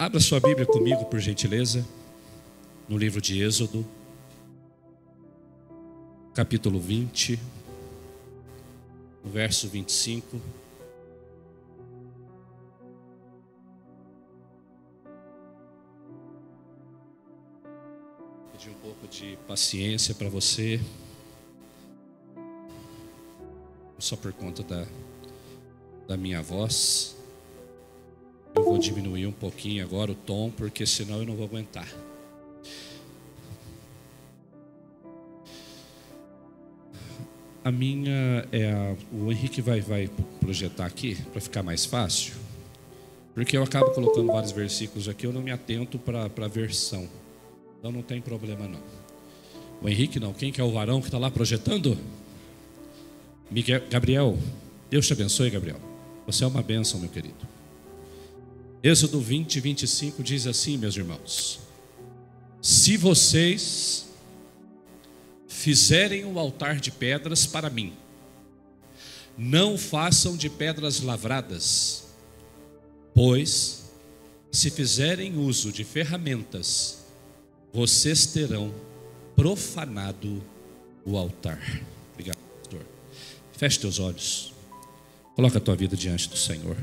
Abra sua Bíblia comigo, por gentileza, no livro de Êxodo, capítulo 20, no verso 25. Pedir um pouco de paciência para você, só por conta da minha voz. Eu vou diminuir um pouquinho agora o tom, porque senão eu não vou aguentar. O Henrique vai projetar aqui para ficar mais fácil, porque eu acabo colocando vários versículos aqui, eu não me atento para a versão, então não tem problema não. O Henrique não, quem que é o varão que está lá projetando? Gabriel, Deus te abençoe, Gabriel, você é uma bênção, meu querido. Êxodo 20, 25 diz assim, meus irmãos: se vocês fizerem um altar de pedras para mim, não façam de pedras lavradas, pois se fizerem uso de ferramentas, vocês terão profanado o altar. Obrigado, pastor. Feche teus olhos, coloca a tua vida diante do Senhor.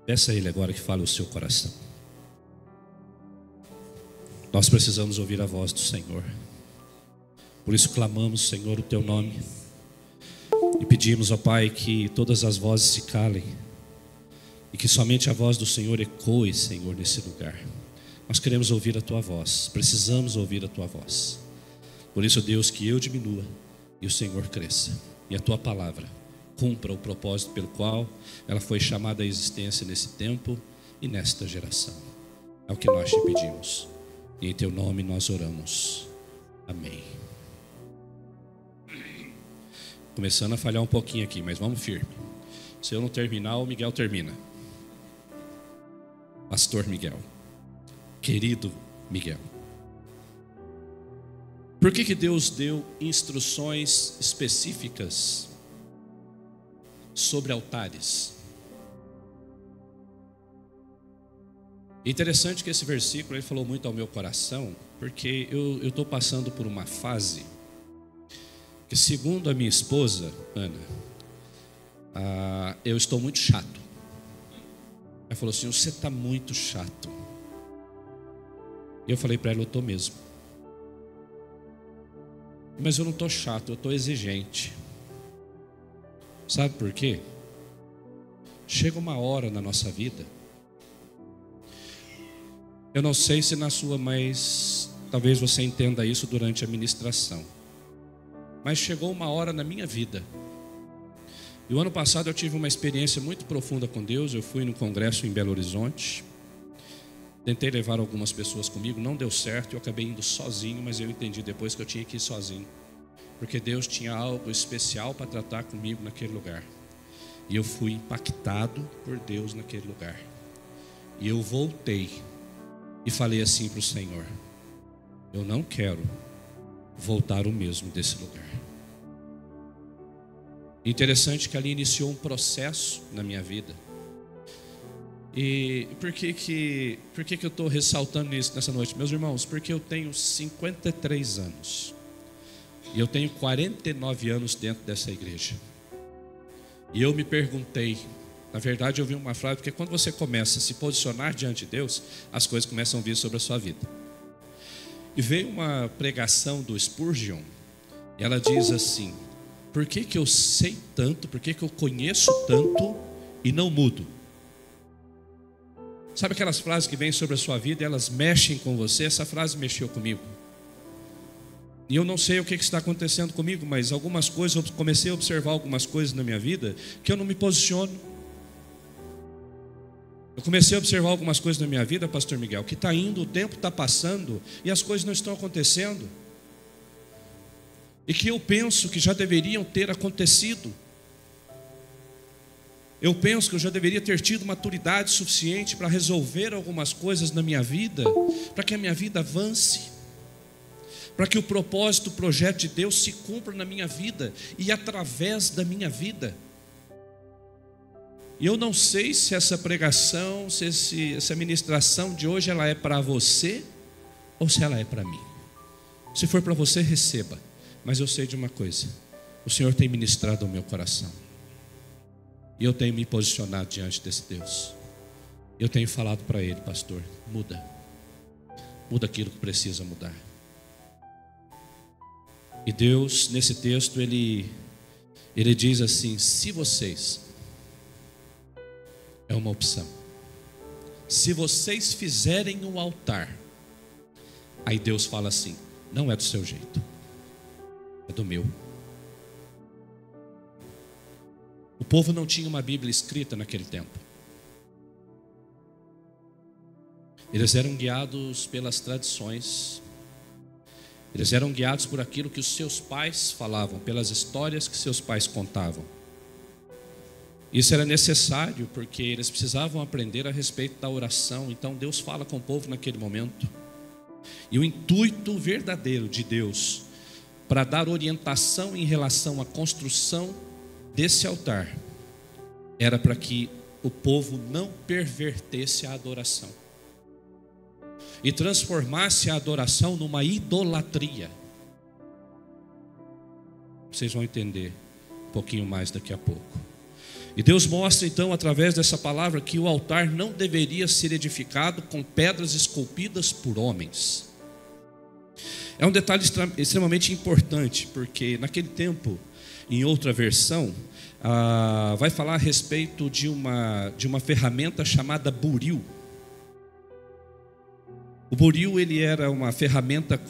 Peça a Ele agora que fale o seu coração. Nós precisamos ouvir a voz do Senhor. Por isso clamamos, Senhor, o Teu nome. E pedimos, ó Pai, que todas as vozes se calem. E que somente a voz do Senhor ecoe, Senhor, nesse lugar. Nós queremos ouvir a Tua voz. Precisamos ouvir a Tua voz. Por isso, Deus, que eu diminua e o Senhor cresça. E a Tua palavra cumpra o propósito pelo qual ela foi chamada à existência nesse tempo e nesta geração. É o que nós te pedimos. E em Teu nome nós oramos. Amém. Começando a falhar um pouquinho aqui, mas vamos firme. Se eu não terminar, o Miguel termina. Pastor Miguel, querido Miguel, por que Deus deu instruções específicas sobre altares? Interessante que esse versículo ele falou muito ao meu coração, porque eu estou passando por uma fase que, segundo a minha esposa Ana, eu estou muito chato. Ela falou assim: você está muito chato. E eu falei para ela: eu estou mesmo. Mas eu não estou chato, eu estou exigente. Sabe por quê? Chega uma hora na nossa vida, eu não sei se na sua, mas talvez você entenda isso durante a ministração. Mas chegou uma hora na minha vida, e o ano passado eu tive uma experiência muito profunda com Deus. Eu fui no congresso em Belo Horizonte, tentei levar algumas pessoas comigo, não deu certo, eu acabei indo sozinho, mas eu entendi depois que eu tinha que ir sozinho, porque Deus tinha algo especial para tratar comigo naquele lugar. E eu fui impactado por Deus naquele lugar. E eu voltei e falei assim para o Senhor: eu não quero voltar o mesmo desse lugar. Interessante que ali iniciou um processo na minha vida. E por que eu estou ressaltando isso nessa noite, meus irmãos? Porque eu tenho 53 anos. E eu tenho 49 anos dentro dessa igreja. E eu me perguntei, na verdade eu vi uma frase, porque quando você começa a se posicionar diante de Deus, as coisas começam a vir sobre a sua vida. E veio uma pregação do Spurgeon, e ela diz assim: por que eu sei tanto, por que eu conheço tanto e não mudo? Sabe aquelas frases que vêm sobre a sua vida e elas mexem com você? Essa frase mexeu comigo. E eu não sei o que está acontecendo comigo, mas algumas coisas, eu comecei a observar algumas coisas na minha vida que eu não me posiciono. Eu comecei a observar algumas coisas na minha vida, pastor Miguel, que está indo, o tempo está passando e as coisas não estão acontecendo. E que eu penso que já deveriam ter acontecido. Eu penso que eu já deveria ter tido maturidade suficiente para resolver algumas coisas na minha vida, para que a minha vida avance, para que o propósito, o projeto de Deus se cumpra na minha vida e através da minha vida. E eu não sei se essa pregação, essa ministração de hoje ela é para você ou se ela é para mim. Se for para você, receba. Mas eu sei de uma coisa: o Senhor tem ministrado ao meu coração. E eu tenho me posicionado diante desse Deus. Eu tenho falado para Ele: pastor, muda. Muda aquilo que precisa mudar. E Deus, nesse texto, Ele diz assim: se vocês, é uma opção, se vocês fizerem um altar, aí Deus fala assim: não é do seu jeito, é do meu. O povo não tinha uma Bíblia escrita naquele tempo. Eles eram guiados pelas tradições. Eles eram guiados por aquilo que os seus pais falavam, pelas histórias que seus pais contavam. Isso era necessário porque eles precisavam aprender a respeito da oração. Então Deus fala com o povo naquele momento. E o intuito verdadeiro de Deus para dar orientação em relação à construção desse altar era para que o povo não pervertesse a adoração e transformasse a adoração numa idolatria. Vocês vão entender um pouquinho mais daqui a pouco. E Deus mostra então através dessa palavra que o altar não deveria ser edificado com pedras esculpidas por homens. É um detalhe extremamente importante, porque naquele tempo, em outra versão, vai falar a respeito de uma ferramenta chamada buril. O buril ele era uma ferramenta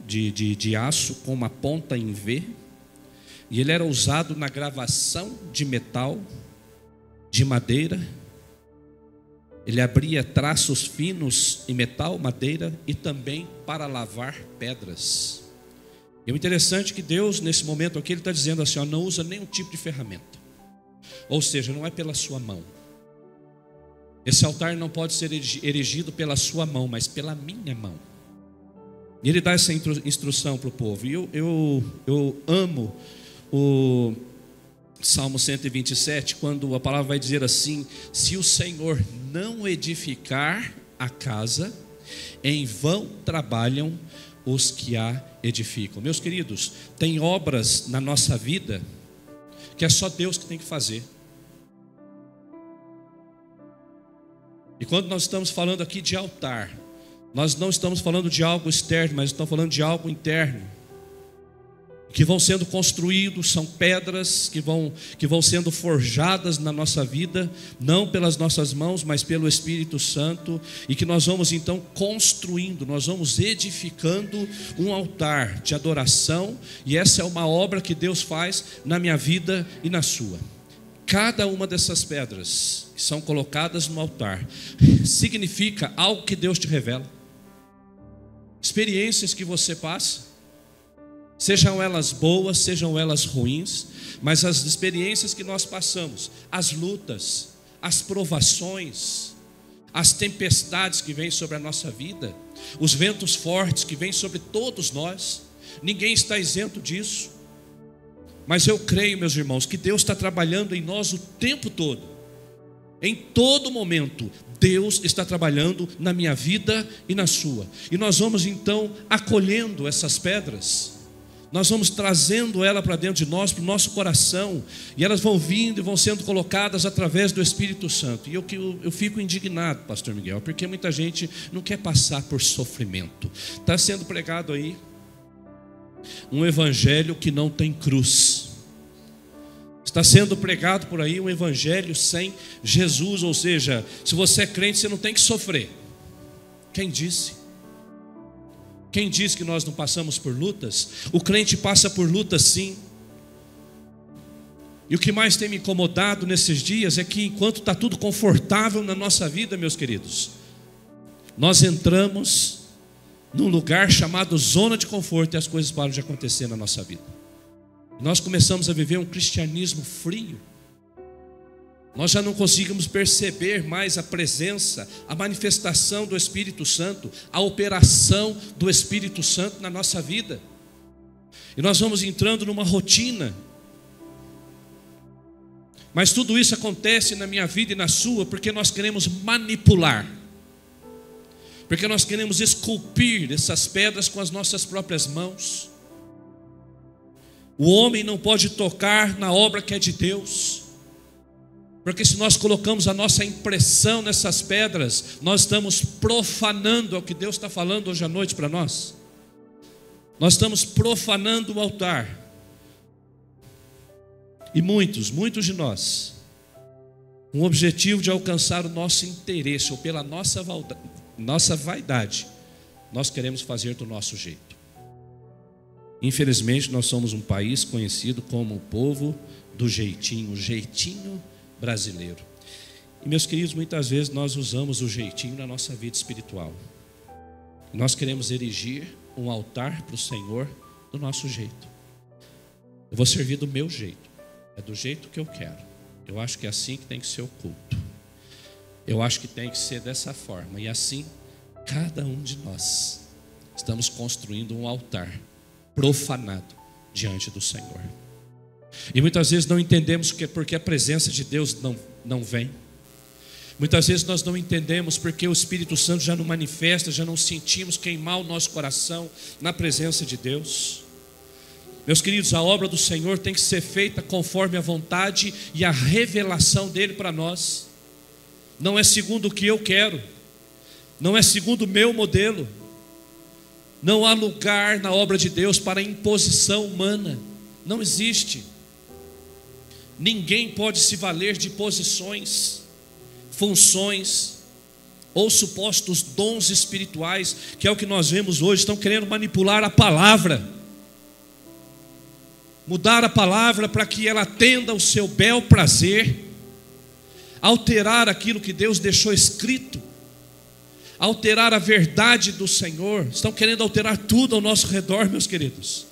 de aço com uma ponta em V, e ele era usado na gravação de metal, de madeira. Ele abria traços finos em metal, madeira e também para lavar pedras. E o interessante é que Deus, nesse momento aqui, Ele está dizendo assim: ó, não usa nenhum tipo de ferramenta. Ou seja, não é pela sua mão. Esse altar não pode ser erigido pela sua mão, mas pela minha mão. E Ele dá essa instrução para o povo. E eu amo o Salmo 127, quando a palavra vai dizer assim: se o Senhor não edificar a casa, em vão trabalham os que a edificam. Meus queridos, tem obras na nossa vida que é só Deus que tem que fazer. E quando nós estamos falando aqui de altar, nós não estamos falando de algo externo, mas estamos falando de algo interno, que vão sendo construídos, são pedras que vão sendo forjadas na nossa vida, não pelas nossas mãos, mas pelo Espírito Santo, e que nós vamos então construindo, nós vamos edificando um altar de adoração, e essa é uma obra que Deus faz na minha vida e na sua. Cada uma dessas pedras que são colocadas no altar significa algo que Deus te revela, experiências que você passa, sejam elas boas, sejam elas ruins, mas as experiências que nós passamos, as lutas, as provações, as tempestades que vêm sobre a nossa vida, os ventos fortes que vêm sobre todos nós, ninguém está isento disso. Mas eu creio, meus irmãos, que Deus está trabalhando em nós o tempo todo, em todo momento. Deus está trabalhando na minha vida e na sua, e nós vamos então acolhendo essas pedras, nós vamos trazendo ela para dentro de nós, para o nosso coração, e elas vão vindo e vão sendo colocadas através do Espírito Santo. E eu fico indignado, pastor Miguel, porque muita gente não quer passar por sofrimento. Está sendo pregado aí um evangelho que não tem cruz. Está sendo pregado por aí um evangelho sem Jesus, ou seja, se você é crente, você não tem que sofrer. Quem disse? Quem diz que nós não passamos por lutas? O crente passa por lutas sim. E o que mais tem me incomodado nesses dias é que enquanto está tudo confortável na nossa vida, meus queridos, nós entramos num lugar chamado zona de conforto e as coisas param de acontecer na nossa vida. Nós começamos a viver um cristianismo frio. Nós já não conseguimos perceber mais a presença, a manifestação do Espírito Santo, a operação do Espírito Santo na nossa vida. E nós vamos entrando numa rotina. Mas tudo isso acontece na minha vida e na sua porque nós queremos manipular, porque nós queremos esculpir essas pedras com as nossas próprias mãos. O homem não pode tocar na obra que é de Deus, porque se nós colocamos a nossa impressão nessas pedras, nós estamos profanando, é o que Deus está falando hoje à noite para nós. Nós estamos profanando o altar. E muitos de nós, com o objetivo de alcançar o nosso interesse, ou pela nossa vaidade, nós queremos fazer do nosso jeito. Infelizmente, nós somos um país conhecido como o povo do jeitinho, o jeitinho brasileiro. E meus queridos, muitas vezes nós usamos o jeitinho na nossa vida espiritual. Nós queremos erigir um altar para o Senhor do nosso jeito. Eu vou servir do meu jeito, é do jeito que eu quero. Eu acho que é assim que tem que ser o culto. Eu acho que tem que ser dessa forma. E assim, cada um de nós estamos construindo um altar profanado diante do Senhor. E muitas vezes não entendemos porque a presença de Deus não vem. Muitas vezes nós não entendemos porque o Espírito Santo já não manifesta, já não sentimos queimar o nosso coração na presença de Deus. Meus queridos, a obra do Senhor tem que ser feita conforme a vontade e a revelação dele para nós. Não é segundo o que eu quero, não é segundo o meu modelo. Não há lugar na obra de Deus para imposição humana, não existe. Ninguém pode se valer de posições, funções ou supostos dons espirituais, que é o que nós vemos hoje. Estão querendo manipular a palavra, mudar a palavra para que ela atenda ao seu bel prazer, alterar aquilo que Deus deixou escrito, alterar a verdade do Senhor. Estão querendo alterar tudo ao nosso redor, meus queridos.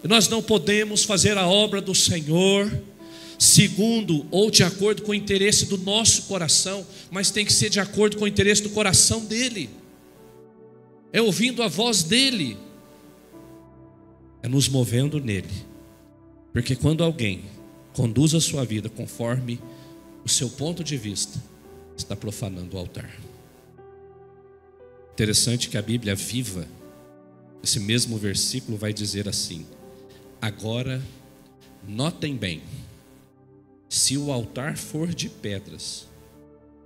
E nós não podemos fazer a obra do Senhor segundo ou de acordo com o interesse do nosso coração, mas tem que ser de acordo com o interesse do coração dele. É ouvindo a voz dele, é nos movendo nele. Porque quando alguém conduz a sua vida conforme o seu ponto de vista, está profanando o altar. Interessante que a Bíblia viva, esse mesmo versículo vai dizer assim: agora notem bem, se o altar for de pedras,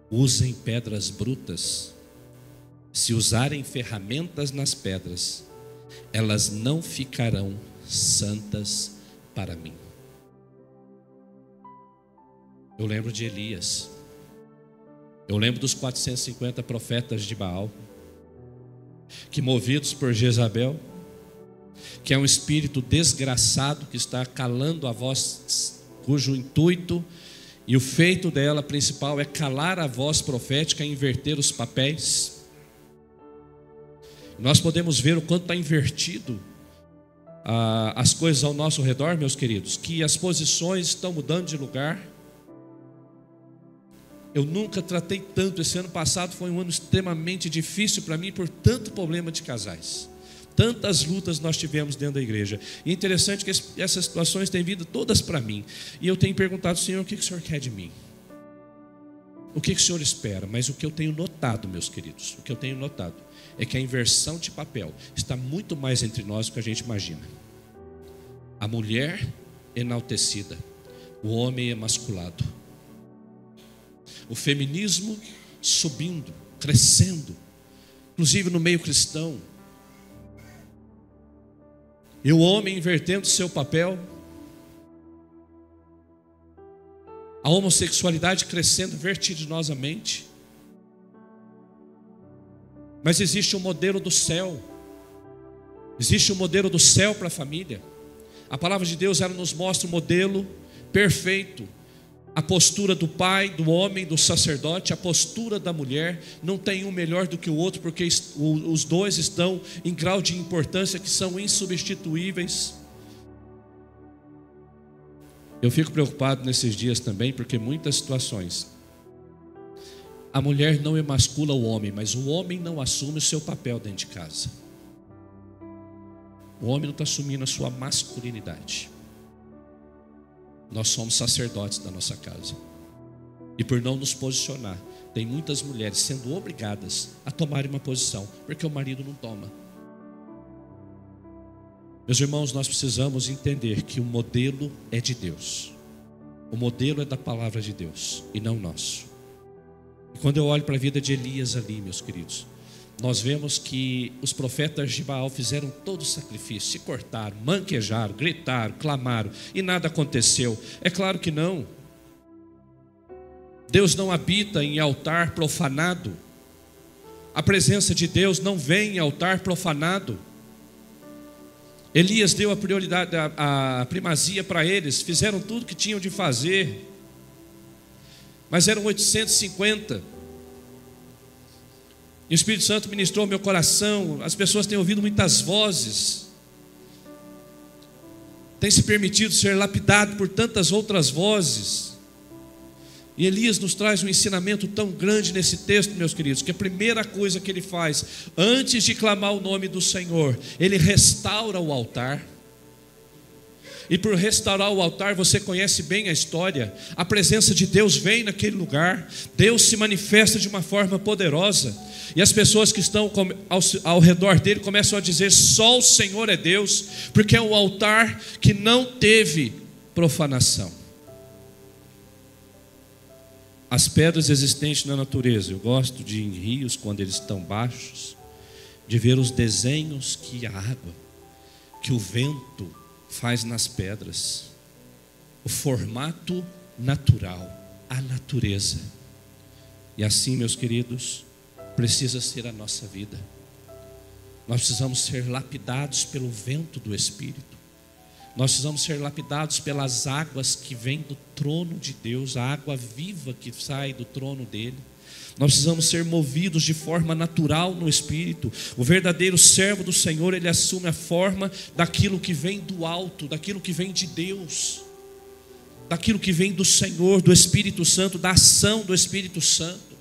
usem pedras brutas. Se usarem ferramentas nas pedras, elas não ficarão santas para mim. Eu lembro de Elias, eu lembro dos 450 profetas de Baal, que movidos por Jezabel, que é um espírito desgraçado que está calando a voz, cujo intuito e o feito dela principal é calar a voz profética e inverter os papéis. Nós podemos ver o quanto está invertido as coisas ao nosso redor, meus queridos, que as posições estão mudando de lugar. Eu nunca tratei tanto. Esse ano passado foi um ano extremamente difícil para mim, por tanto problema de casais, tantas lutas nós tivemos dentro da igreja. E é interessante que essas situações têm vindo todas para mim, e eu tenho perguntado: Senhor, o que o Senhor quer de mim? O que o Senhor espera? Mas o que eu tenho notado, meus queridos, o que eu tenho notado é que a inversão de papel está muito mais entre nós do que a gente imagina. A mulher enaltecida, o homem emasculado, o feminismo subindo, crescendo, inclusive no meio cristão, e o homem invertendo seu papel, a homossexualidade crescendo vertiginosamente. Mas existe um modelo do céu, existe um modelo do céu para a família. A palavra de Deus, ela nos mostra o modelo perfeito. A postura do pai, do homem, do sacerdote, a postura da mulher, não tem um melhor do que o outro, porque os dois estão em grau de importância que são insubstituíveis. Eu fico preocupado nesses dias também, porque muitas situações a mulher não emascula o homem, mas o homem não assume o seu papel dentro de casa. O homem não está assumindo a sua masculinidade. Nós somos sacerdotes da nossa casa. E por não nos posicionar, tem muitas mulheres sendo obrigadas a tomarem uma posição, porque o marido não toma. Meus irmãos, nós precisamos entender que o modelo é de Deus. O modelo é da palavra de Deus e não nosso. E quando eu olho para a vida de Elias ali, meus queridos, nós vemos que os profetas de Baal fizeram todo o sacrifício, se cortaram, manquejaram, gritaram, clamaram e nada aconteceu. É claro que não. Deus não habita em altar profanado. A presença de Deus não vem em altar profanado. Elias deu a prioridade, a primazia para eles, fizeram tudo o que tinham de fazer, mas eram 850. E o Espírito Santo ministrou ao meu coração. As pessoas têm ouvido muitas vozes, têm se permitido ser lapidado por tantas outras vozes. E Elias nos traz um ensinamento tão grande nesse texto, meus queridos, que a primeira coisa que ele faz, antes de clamar o nome do Senhor, ele restaura o altar. E por restaurar o altar, você conhece bem a história, a presença de Deus vem naquele lugar, Deus se manifesta de uma forma poderosa, e as pessoas que estão ao redor dele começam a dizer: só o Senhor é Deus, porque é um altar que não teve profanação. As pedras existentes na natureza, eu gosto de ir em rios quando eles estão baixos, de ver os desenhos que a água, que o vento faz nas pedras, o formato natural, a natureza. E assim, meus queridos, precisa ser a nossa vida. Nós precisamos ser lapidados pelo vento do Espírito. Nós precisamos ser lapidados pelas águas que vêm do trono de Deus, a água viva que sai do trono dele. Nós precisamos ser movidos de forma natural no Espírito. O verdadeiro servo do Senhor, ele assume a forma daquilo que vem do alto, daquilo que vem de Deus, daquilo que vem do Senhor, do Espírito Santo, da ação do Espírito Santo.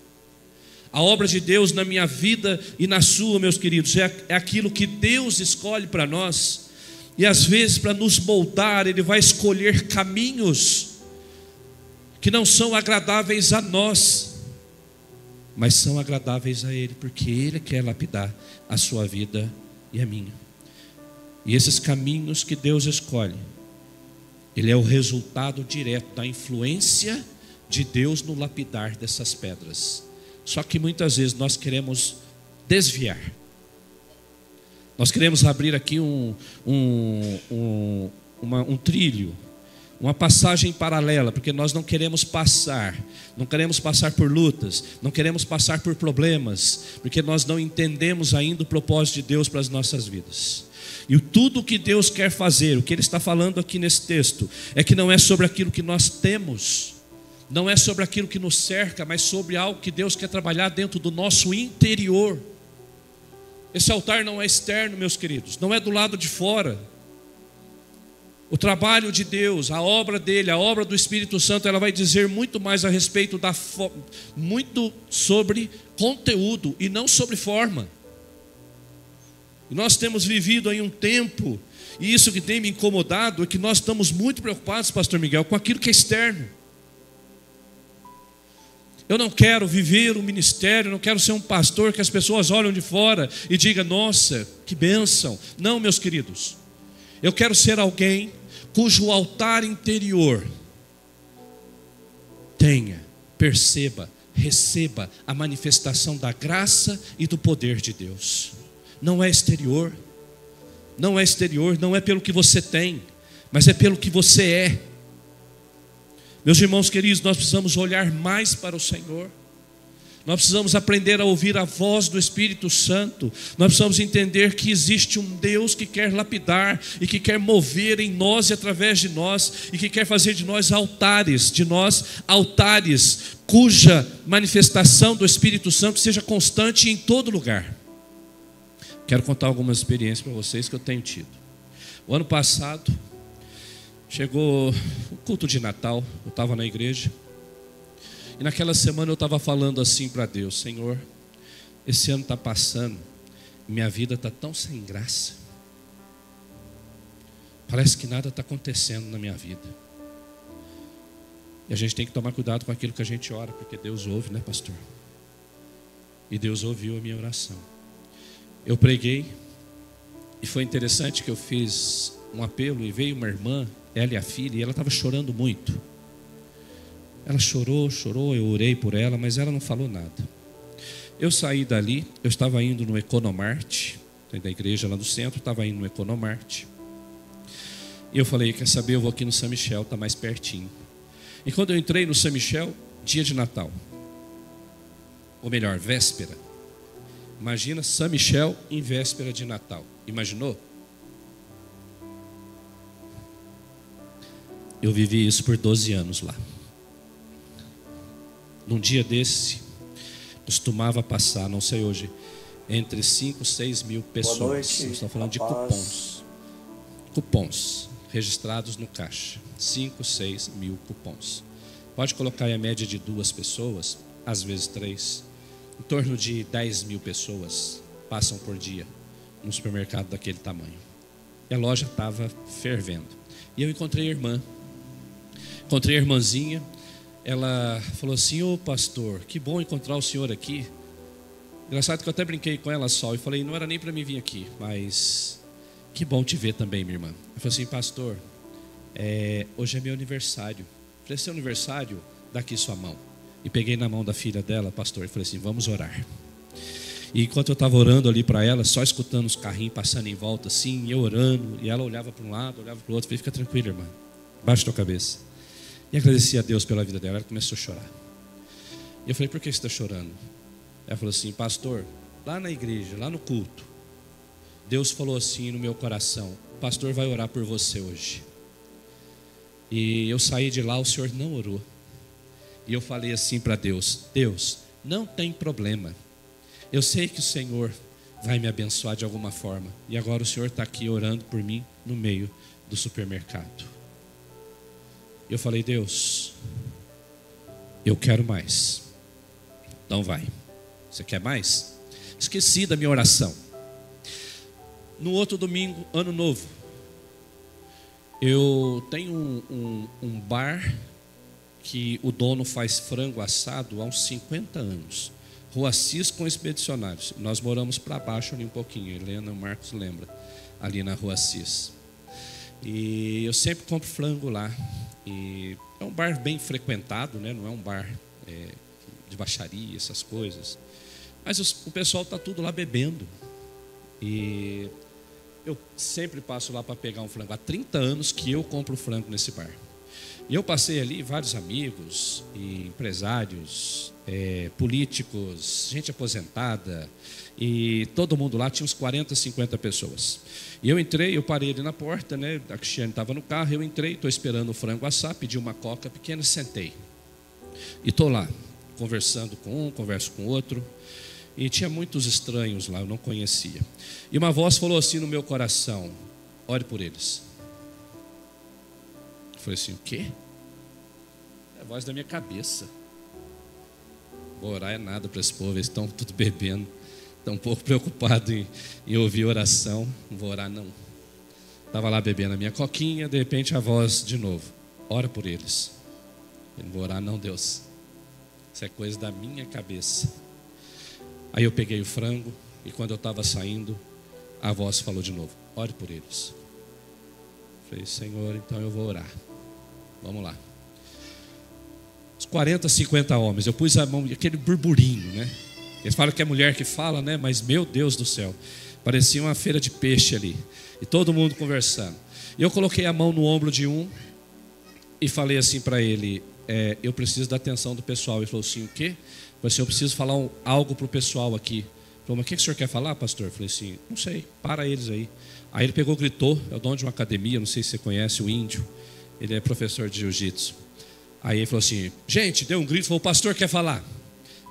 A obra de Deus na minha vida e na sua, meus queridos, é aquilo que Deus escolhe para nós. E às vezes, para nos moldar, Ele vai escolher caminhos que não são agradáveis a nós, mas são agradáveis a Ele, porque Ele quer lapidar a sua vida e a minha. E esses caminhos que Deus escolhe, Ele é o resultado direto da influência de Deus no lapidar dessas pedras. Só que muitas vezes nós queremos desviar. Nós queremos abrir aqui um trilho, uma passagem paralela, porque nós não queremos passar por lutas, não queremos passar por problemas, porque nós não entendemos ainda o propósito de Deus para as nossas vidas. E tudo o que Deus quer fazer, o que Ele está falando aqui nesse texto, é que não é sobre aquilo que nós temos, não é sobre aquilo que nos cerca, mas sobre algo que Deus quer trabalhar dentro do nosso interior. Esse altar não é externo, meus queridos, não é do lado de fora. O trabalho de Deus, a obra dele, a obra do Espírito Santo, ela vai dizer muito mais a respeito muito sobre conteúdo e não sobre forma. E nós temos vivido aí um tempo, e isso que tem me incomodado é que nós estamos muito preocupados, pastor Miguel, com aquilo que é externo. Eu não quero viver um ministério, não quero ser um pastor que as pessoas olham de fora e digam: nossa, que bênção. Não, meus queridos, eu quero ser alguém cujo altar interior perceba, receba a manifestação da graça e do poder de Deus. Não é exterior, não é pelo que você tem, mas é pelo que você é. Meus irmãos queridos, nós precisamos olhar mais para o Senhor. Nós precisamos aprender a ouvir a voz do Espírito Santo. Nós precisamos entender que existe um Deus que quer lapidar e que quer mover em nós e através de nós, e que quer fazer de nós altares, cuja manifestação do Espírito Santo seja constante em todo lugar. Quero contar algumas experiências para vocês que eu tenho tido. O ano passado chegou o culto de Natal, eu estava na igreja, e naquela semana eu estava falando assim para Deus: Senhor, esse ano está passando, minha vida está tão sem graça, parece que nada está acontecendo na minha vida. E a gente tem que tomar cuidado com aquilo que a gente ora, porque Deus ouve, né, pastor? E Deus ouviu a minha oração. Eu preguei, e foi interessante que eu fiz um apelo, e veio uma irmã, ela e a filha, e ela estava chorando muito. Ela chorou, eu orei por ela, mas ela não falou nada. Eu saí dali, eu estava indo no Economart, da igreja lá do centro, estava indo no Economart. E eu falei, quer saber, eu vou aqui no São Michel, está mais pertinho. E quando eu entrei no São Michel, dia de Natal, ou melhor, véspera. Imagina São Michel em véspera de Natal. Imaginou? Eu vivi isso por 12 anos lá. Num dia desse, costumava passar, não sei hoje, entre 5 e 6 mil pessoas. Nós estamos falando de cupons. Cupons registrados no caixa. 5, 6 mil cupons. Pode colocar aí a média de 2 pessoas, às vezes 3. Em torno de 10 mil pessoas passam por dia num supermercado daquele tamanho. E a loja estava fervendo. E eu encontrei a irmã. Encontrei a irmãzinha. Ela falou assim, ô pastor, que bom encontrar o senhor aqui. Engraçado que eu até brinquei com ela só e falei, não era nem para mim vir aqui, mas que bom te ver também, minha irmã. Ela falou assim, pastor, hoje é meu aniversário. Eu falei, seu aniversário, dá aqui sua mão. E peguei na mão da filha dela, pastor, e falei assim, vamos orar. E enquanto eu estava orando ali para ela, só escutando os carrinhos passando em volta assim, e eu orando, e ela olhava para um lado, olhava para o outro, falei, fica tranquila, irmã, baixa tua cabeça. E agradeci a Deus pela vida dela. Ela começou a chorar. E eu falei, por que você está chorando? Ela falou assim, pastor, lá na igreja, lá no culto, Deus falou assim no meu coração, o pastor vai orar por você hoje. E eu saí de lá, o senhor não orou. E eu falei assim para Deus, Deus, não tem problema. Eu sei que o Senhor vai me abençoar de alguma forma. E agora o senhor está aqui orando por mim no meio do supermercado. Eu falei, Deus, eu quero mais. Então vai. Você quer mais? Esqueci da minha oração. No outro domingo, ano novo, eu tenho um bar que o dono faz frango assado há uns 50 anos. Rua Assis com Expedicionários. Nós moramos para baixo ali um pouquinho. Helena e o Marcos lembra. Ali na Rua Assis. E eu sempre compro frango lá. E é um bar bem frequentado, né? Não é um bar de baixaria, essas coisas. Mas o pessoal está tudo lá bebendo. E eu sempre passo lá para pegar um frango. Há 30 anos que eu compro frango nesse bar. E eu passei ali, vários amigos, e empresários, políticos, gente aposentada, e todo mundo lá, tinha uns 40, 50 pessoas. E eu entrei, eu parei ali na porta, né? A Cristiane estava no carro, eu entrei, estou esperando o frango assar, pedi uma coca pequena, sentei. E estou lá, conversando com um, converso com outro, e tinha muitos estranhos lá, eu não conhecia. E uma voz falou assim no meu coração, ore por eles. Eu falei assim, o quê? É a voz da minha cabeça. Vou orar é nada para esse povo, eles estão tudo bebendo. Estão um pouco preocupados em ouvir oração. Não vou orar não. Estava lá bebendo a minha coquinha, de repente a voz de novo, ora por eles. Eu não vou orar não, Deus. Isso é coisa da minha cabeça. Aí eu peguei o frango e quando eu estava saindo, a voz falou de novo, ore por eles. Falei, Senhor, então eu vou orar. Vamos lá. Os 40, 50 homens, eu pus a mão, aquele burburinho, né? Eles falam que é mulher que fala, né? Mas meu Deus do céu, parecia uma feira de peixe ali. E todo mundo conversando. E eu coloquei a mão no ombro de um e falei assim para ele, eu preciso da atenção do pessoal. Ele falou assim, o quê? Eu falei assim, eu preciso falar algo para o pessoal aqui. Ele falou, mas o que o senhor quer falar, pastor? Eu falei assim, não sei, para eles aí. Aí ele pegou, gritou, é o dono de uma academia, não sei se você conhece, o Índio. Ele é professor de jiu-jitsu. Aí ele falou assim, gente, deu um grito, falou, o pastor quer falar.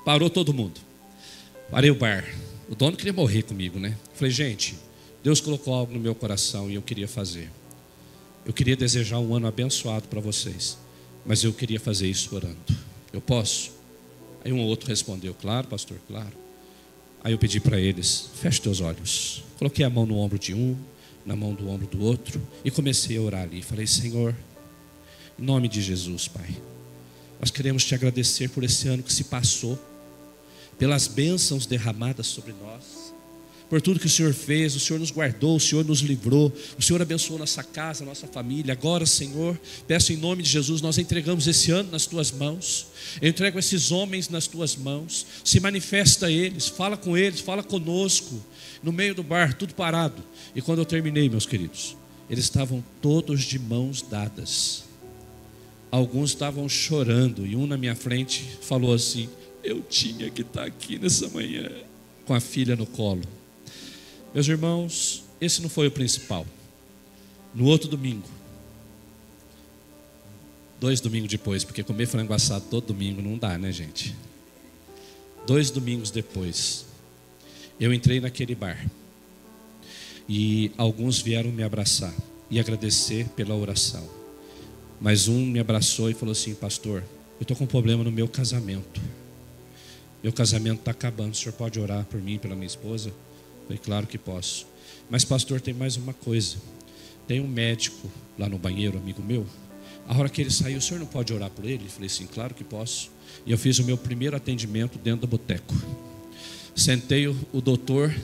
Parou todo mundo. Parei o bar. O dono queria morrer comigo, né? Falei, gente, Deus colocou algo no meu coração e eu queria fazer. Eu queria desejar um ano abençoado para vocês, mas eu queria fazer isso orando. Eu posso? Aí um ou outro respondeu, claro, pastor, claro. Aí eu pedi para eles, feche teus olhos. Coloquei a mão no ombro de um, na mão do ombro do outro e comecei a orar ali. Falei, Senhor, em nome de Jesus, Pai, Nós queremos te agradecer por esse ano que se passou, pelas bênçãos derramadas sobre nós, por tudo que o Senhor fez. O Senhor nos guardou, o Senhor nos livrou, o Senhor abençoou nossa casa, nossa família. Agora, Senhor, peço em nome de Jesus, nós entregamos esse ano nas tuas mãos. Eu entrego esses homens nas tuas mãos. Se manifesta a eles, fala conosco. No meio do bar, tudo parado. E quando eu terminei, meus queridos, eles estavam todos de mãos dadas. Alguns estavam chorando, e um na minha frente falou assim: eu tinha que estar aqui nessa manhã, com a filha no colo. Meus irmãos, esse não foi o principal. No outro domingo, 2 domingos depois, porque comer frango assado todo domingo não dá, né, gente? 2 domingos depois, eu entrei naquele bar, e alguns vieram me abraçar e agradecer pela oração. Mas um me abraçou e falou assim: pastor, eu estou com um problema no meu casamento. Meu casamento está acabando, o senhor pode orar por mim e pela minha esposa? Eu falei: claro que posso. Mas pastor, tem mais uma coisa. Tem um médico lá no banheiro, amigo meu. A hora que ele saiu, o senhor não pode orar por ele? Eu falei: sim, claro que posso. E eu fiz o meu primeiro atendimento dentro do boteco. Sentei o doutor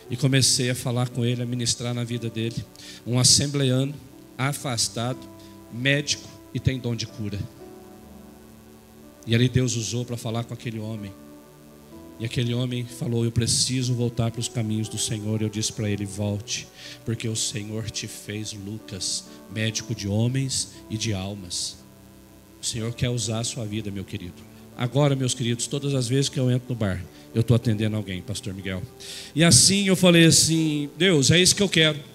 e comecei a falar com ele, a ministrar na vida dele. Um assembleano, afastado, médico e tem dom de cura. E ali Deus usou para falar com aquele homem. E aquele homem falou: eu preciso voltar para os caminhos do Senhor. Eu disse para ele: volte, porque o Senhor te fez, Lucas, médico de homens e de almas. O Senhor quer usar a sua vida, meu querido. Agora, meus queridos, todas as vezes que eu entro no bar, eu estou atendendo alguém, pastor Miguel. E assim eu falei assim: Deus, é isso que eu quero.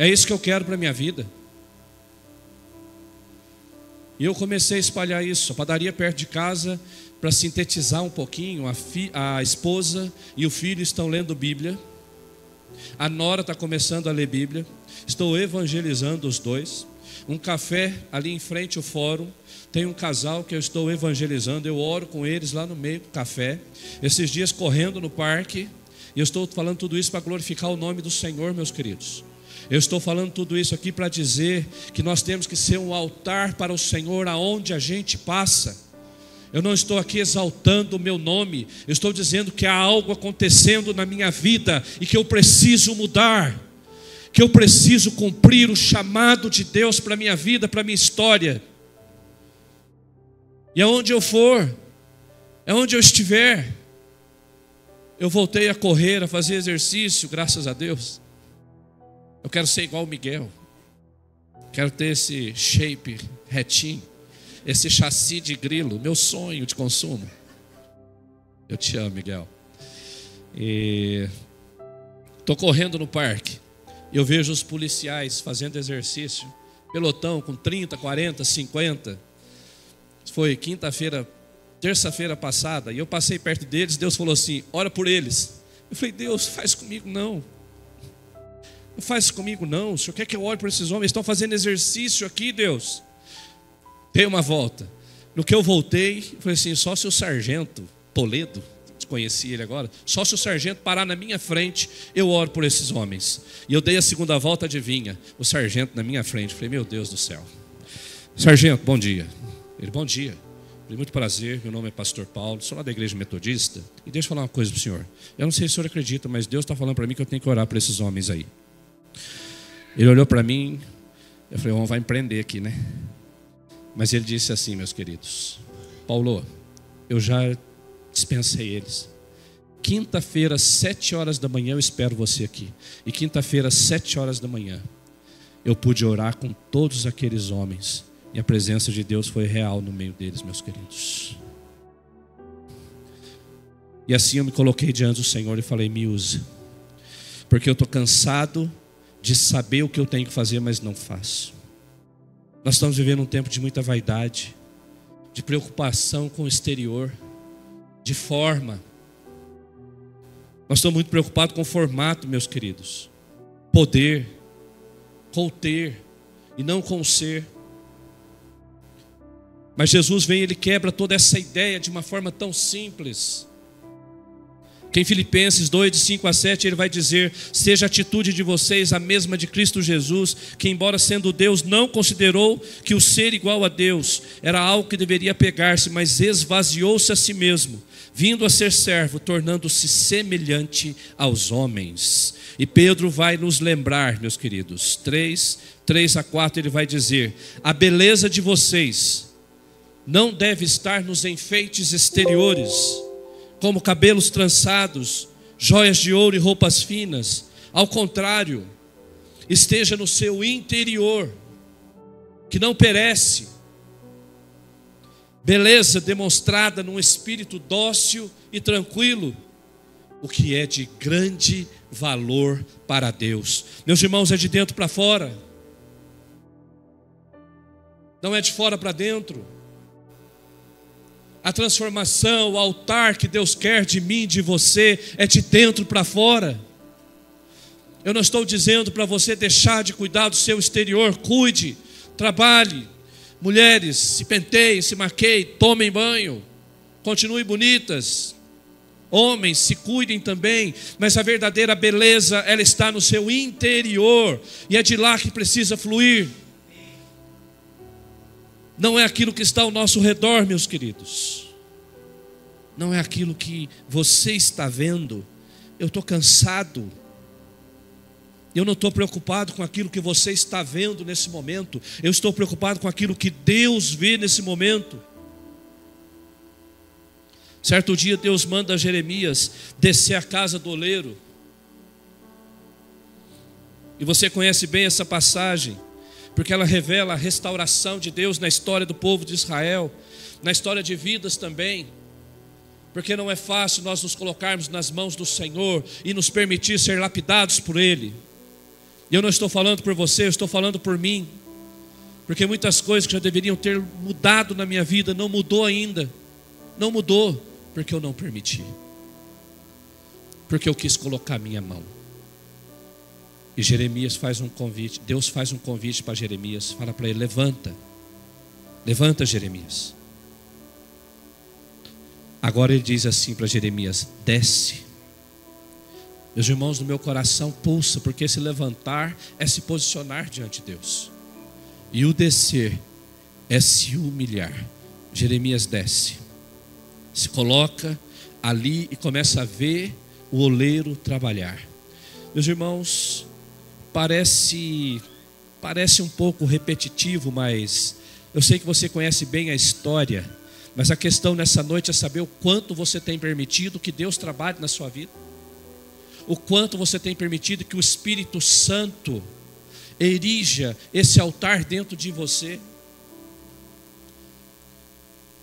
É isso que eu quero para a minha vida. E eu comecei a espalhar isso. A padaria perto de casa, para sintetizar um pouquinho, a esposa e o filho estão lendo Bíblia. A nora está começando a ler Bíblia. Estou evangelizando os dois. Um café ali em frente ao fórum, tem um casal que eu estou evangelizando. Eu oro com eles lá no meio do café. Esses dias correndo no parque. E eu estou falando tudo isso para glorificar o nome do Senhor, meus queridos. Eu estou falando tudo isso aqui para dizer que nós temos que ser um altar para o Senhor aonde a gente passa. Eu não estou aqui exaltando o meu nome. Eu estou dizendo que há algo acontecendo na minha vida e que eu preciso mudar, que eu preciso cumprir o chamado de Deus para a minha vida, para a minha história. E aonde eu for, aonde eu estiver, eu voltei a correr, a fazer exercício, graças a Deus. Eu quero ser igual o Miguel. Quero ter esse shape retinho, esse chassi de grilo, meu sonho de consumo. Eu te amo, Miguel. Estou correndo no parque. Eu vejo os policiais fazendo exercício, pelotão com 30, 40, 50. Foi terça-feira passada, e eu passei perto deles. Deus falou assim: ora por eles. Eu falei: Deus, faz comigo não. Não faz comigo não. O Senhor quer que eu ore por esses homens? Eles estão fazendo exercício aqui, Deus. Dei uma volta. No que eu voltei, eu falei assim: só se o sargento Toledo, conheci ele agora, só se o sargento parar na minha frente, eu oro por esses homens. E eu dei a segunda volta, adivinha? O sargento na minha frente. Falei: meu Deus do céu. Sargento, bom dia. Ele: bom dia. Falei: muito prazer, meu nome é pastor Paulo, sou lá da igreja metodista. E deixa eu falar uma coisa para o senhor. Eu não sei se o senhor acredita, mas Deus está falando para mim que eu tenho que orar por esses homens aí. Ele olhou para mim. Eu falei: vamos, vai empreender aqui, né? Mas ele disse assim: meus queridos, Paulo, eu já dispensei eles. Quinta-feira, 7 horas da manhã, eu espero você aqui. E quinta-feira, 7 horas da manhã, eu pude orar com todos aqueles homens. E a presença de Deus foi real no meio deles, meus queridos. E assim eu me coloquei diante do Senhor e falei: me usa. Porque eu estou cansado de saber o que eu tenho que fazer, mas não faço. Nós estamos vivendo um tempo de muita vaidade, de preocupação com o exterior, de forma. Nós estamos muito preocupados com o formato, meus queridos. Poder, com o ter, e não com o ser. Mas Jesus vem e Ele quebra toda essa ideia de uma forma tão simples. Que em Filipenses 2, de 5 a 7, ele vai dizer: seja a atitude de vocês a mesma de Cristo Jesus, que embora sendo Deus, não considerou que o ser igual a Deus era algo que deveria pegar-se, mas esvaziou-se a si mesmo, vindo a ser servo, tornando-se semelhante aos homens. E Pedro vai nos lembrar, meus queridos, 3 a 4, ele vai dizer: a beleza de vocês não deve estar nos enfeites exteriores, como cabelos trançados, joias de ouro e roupas finas. Ao contrário, esteja no seu interior, que não perece. Beleza demonstrada num espírito dócil e tranquilo, o que é de grande valor para Deus. Meus irmãos, é de dentro para fora, não é de fora para dentro. A transformação, o altar que Deus quer de mim, de você, é de dentro para fora. Eu não estou dizendo para você deixar de cuidar do seu exterior. Cuide, trabalhe. Mulheres, se penteiem, se maqueiem, tomem banho, continuem bonitas. Homens, se cuidem também. Mas a verdadeira beleza, ela está no seu interior, e é de lá que precisa fluir. Não é aquilo que está ao nosso redor, meus queridos. Não é aquilo que você está vendo. Eu estou cansado. Eu não estou preocupado com aquilo que você está vendo nesse momento. Eu estou preocupado com aquilo que Deus vê nesse momento. Certo dia Deus manda Jeremias descer a casa do oleiro. E você conhece bem essa passagem, porque ela revela a restauração de Deus na história do povo de Israel, na história de vidas também. Porque não é fácil nós nos colocarmos nas mãos do Senhor e nos permitir ser lapidados por Ele. E eu não estou falando por você, eu estou falando por mim. Porque muitas coisas que já deveriam ter mudado na minha vida, não mudou ainda. Não mudou, porque eu não permiti. Porque eu quis colocar a minha mão. E Jeremias faz um convite, Deus faz um convite para Jeremias, fala para ele: levanta, levanta, Jeremias. Agora ele diz assim para Jeremias: desce. Meus irmãos, no meu coração pulsa, porque se levantar é se posicionar diante de Deus, e o descer é se humilhar. Jeremias desce, se coloca ali e começa a ver o oleiro trabalhar. Meus irmãos, parece um pouco repetitivo, mas eu sei que você conhece bem a história. Mas a questão nessa noite é saber o quanto você tem permitido que Deus trabalhe na sua vida, o quanto você tem permitido que o Espírito Santo erija esse altar dentro de você.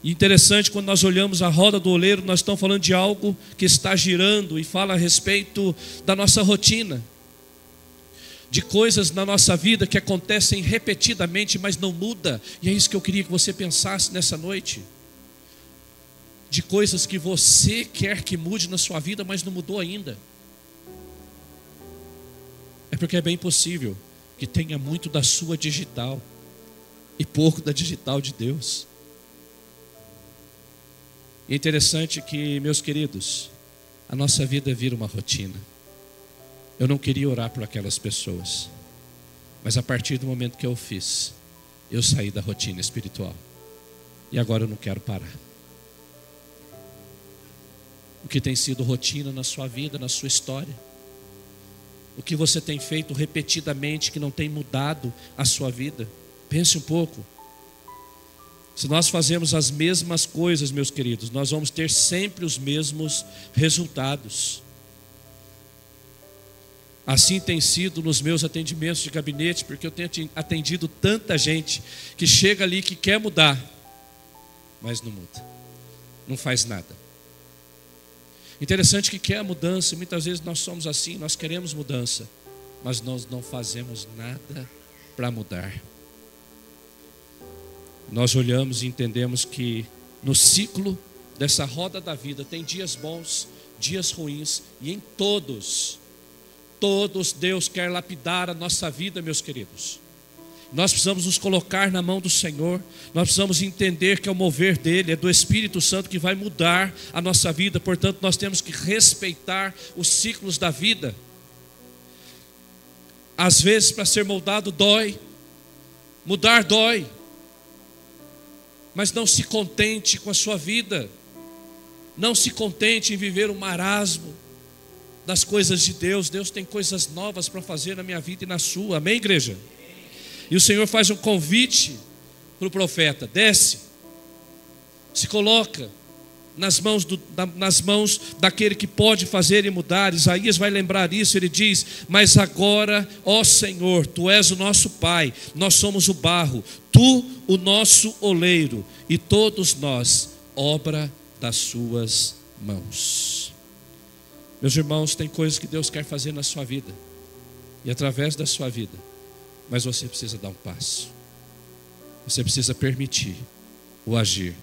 E interessante, quando nós olhamos a roda do oleiro, nós estamos falando de algo que está girando e fala a respeito da nossa rotina, de coisas na nossa vida que acontecem repetidamente, mas não muda. E é isso que eu queria que você pensasse nessa noite. De coisas que você quer que mude na sua vida, mas não mudou ainda. É porque é bem possível que tenha muito da sua digital e pouco da digital de Deus. E é interessante que, meus queridos, a nossa vida vira uma rotina. Eu não queria orar por aquelas pessoas, mas a partir do momento que eu fiz, eu saí da rotina espiritual. E agora eu não quero parar. O que tem sido rotina na sua vida, na sua história? O que você tem feito repetidamente que não tem mudado a sua vida? Pense um pouco. Se nós fazemos as mesmas coisas, meus queridos, nós vamos ter sempre os mesmos resultados. Assim tem sido nos meus atendimentos de gabinete, porque eu tenho atendido tanta gente que chega ali que quer mudar, mas não muda, não faz nada. Interessante que quer a mudança, e muitas vezes nós somos assim, nós queremos mudança, mas nós não fazemos nada para mudar. Nós olhamos e entendemos que no ciclo dessa roda da vida tem dias bons, dias ruins, e em todos Deus quer lapidar a nossa vida, meus queridos. Nós precisamos nos colocar na mão do Senhor. Nós precisamos entender que é o mover dele, é do Espírito Santo que vai mudar a nossa vida. Portanto, nós temos que respeitar os ciclos da vida. Às vezes, para ser moldado dói, mudar dói. Mas não se contente com a sua vida. Não se contente em viver um marasmo das coisas de Deus. Deus tem coisas novas para fazer na minha vida e na sua. Amém, igreja? E o Senhor faz um convite para o profeta: desce, se coloca nas mãos daquele que pode fazer e mudar. Isaías vai lembrar isso. Ele diz: mas agora, ó Senhor, Tu és o nosso Pai, nós somos o barro, Tu o nosso oleiro, e todos nós obra das Suas mãos. Meus irmãos, tem coisas que Deus quer fazer na sua vida e através da sua vida, mas você precisa dar um passo. Você precisa permitir o agir,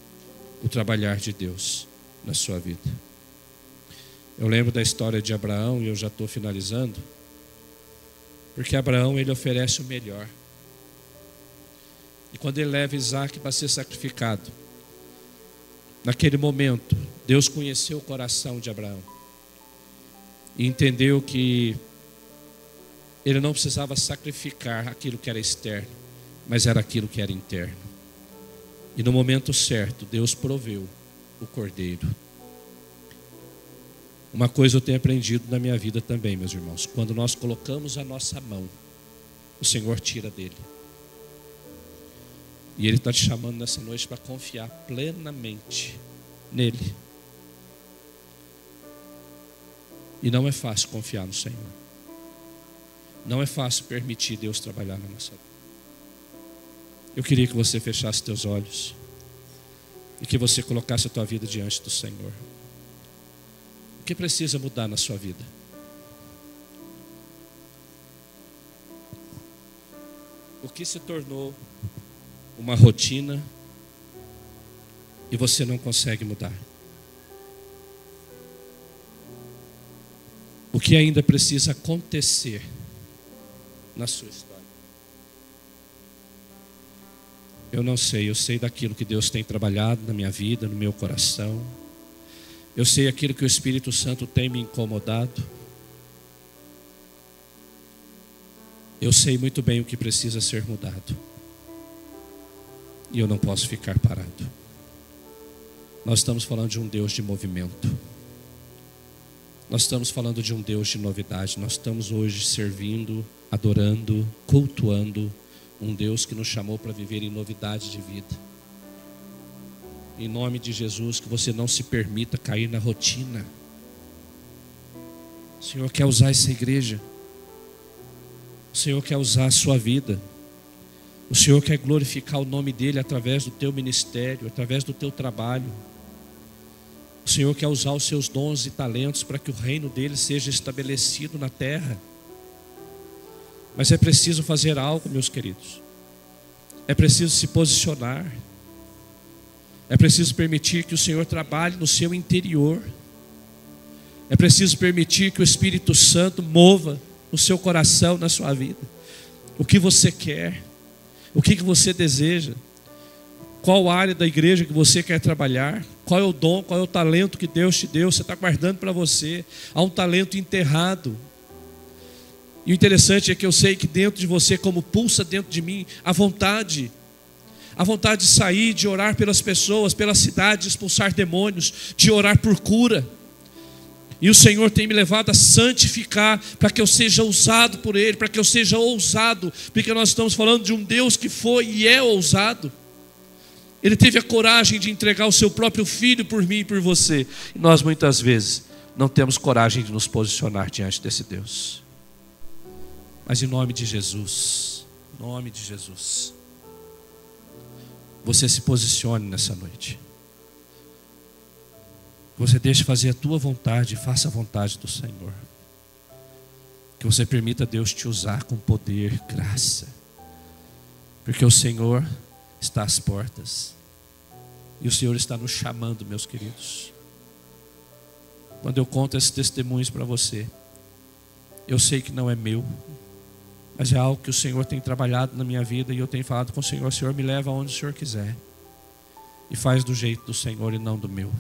o trabalhar de Deus na sua vida. Eu lembro da história de Abraão, e eu já estou finalizando, porque Abraão, ele oferece o melhor. E quando ele leva Isaac para ser sacrificado, naquele momento, Deus conheceu o coração de Abraão e entendeu que ele não precisava sacrificar aquilo que era externo, mas era aquilo que era interno. E no momento certo, Deus proveu o cordeiro. Uma coisa eu tenho aprendido na minha vida também, meus irmãos: quando nós colocamos a nossa mão, o Senhor tira dele. E Ele está te chamando nessa noite para confiar plenamente nele. E não é fácil confiar no Senhor. Não é fácil permitir Deus trabalhar na nossa vida. Eu queria que você fechasse teus olhos e que você colocasse a tua vida diante do Senhor. O que precisa mudar na sua vida? O que se tornou uma rotina e você não consegue mudar? O que ainda precisa acontecer na sua história? Eu não sei, eu sei daquilo que Deus tem trabalhado na minha vida, no meu coração. Eu sei aquilo que o Espírito Santo tem me incomodado. Eu sei muito bem o que precisa ser mudado. E eu não posso ficar parado. Nós estamos falando de um Deus de movimento. Nós estamos falando de um Deus de novidade. Nós estamos hoje servindo, adorando, cultuando um Deus que nos chamou para viver em novidade de vida. Em nome de Jesus, que você não se permita cair na rotina. O Senhor quer usar essa igreja. O Senhor quer usar a sua vida. O Senhor quer glorificar o nome dEle através do teu ministério, através do teu trabalho. O Senhor quer usar os seus dons e talentos para que o reino dEle seja estabelecido na terra. Mas é preciso fazer algo, meus queridos. É preciso se posicionar. É preciso permitir que o Senhor trabalhe no seu interior. É preciso permitir que o Espírito Santo mova o seu coração, na sua vida. O que você quer? O que você deseja? Qual área da igreja que você quer trabalhar? Qual é o dom, qual é o talento que Deus te deu? Você está guardando para você. Há um talento enterrado. E o interessante é que eu sei que dentro de você, como pulsa dentro de mim, a vontade de sair, de orar pelas pessoas, pela cidade, de expulsar demônios, de orar por cura. E o Senhor tem me levado a santificar, para que eu seja usado por Ele, para que eu seja ousado, porque nós estamos falando de um Deus que foi e é ousado. Ele teve a coragem de entregar o seu próprio filho por mim e por você. E nós muitas vezes não temos coragem de nos posicionar diante desse Deus. Mas em nome de Jesus, você se posicione nessa noite. Você deixe fazer a tua vontade, faça a vontade do Senhor. Que você permita Deus te usar com poder, graça. Porque o Senhor está às portas. E o Senhor está nos chamando, meus queridos. Quando eu conto esses testemunhos para você, eu sei que não é meu. Mas é algo que o Senhor tem trabalhado na minha vida e eu tenho falado com o Senhor: Senhor, me leva aonde o Senhor quiser. E faz do jeito do Senhor e não do meu.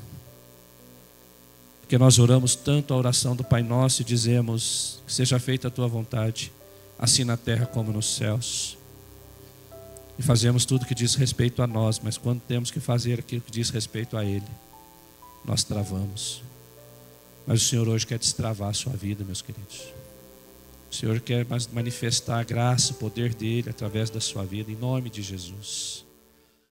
Porque nós oramos tanto a oração do Pai Nosso e dizemos: que seja feita a tua vontade, assim na terra como nos céus. E fazemos tudo que diz respeito a nós, mas quando temos que fazer aquilo que diz respeito a Ele, nós travamos. Mas o Senhor hoje quer destravar a sua vida, meus queridos. O Senhor quer manifestar a graça, o poder dEle através da sua vida, em nome de Jesus.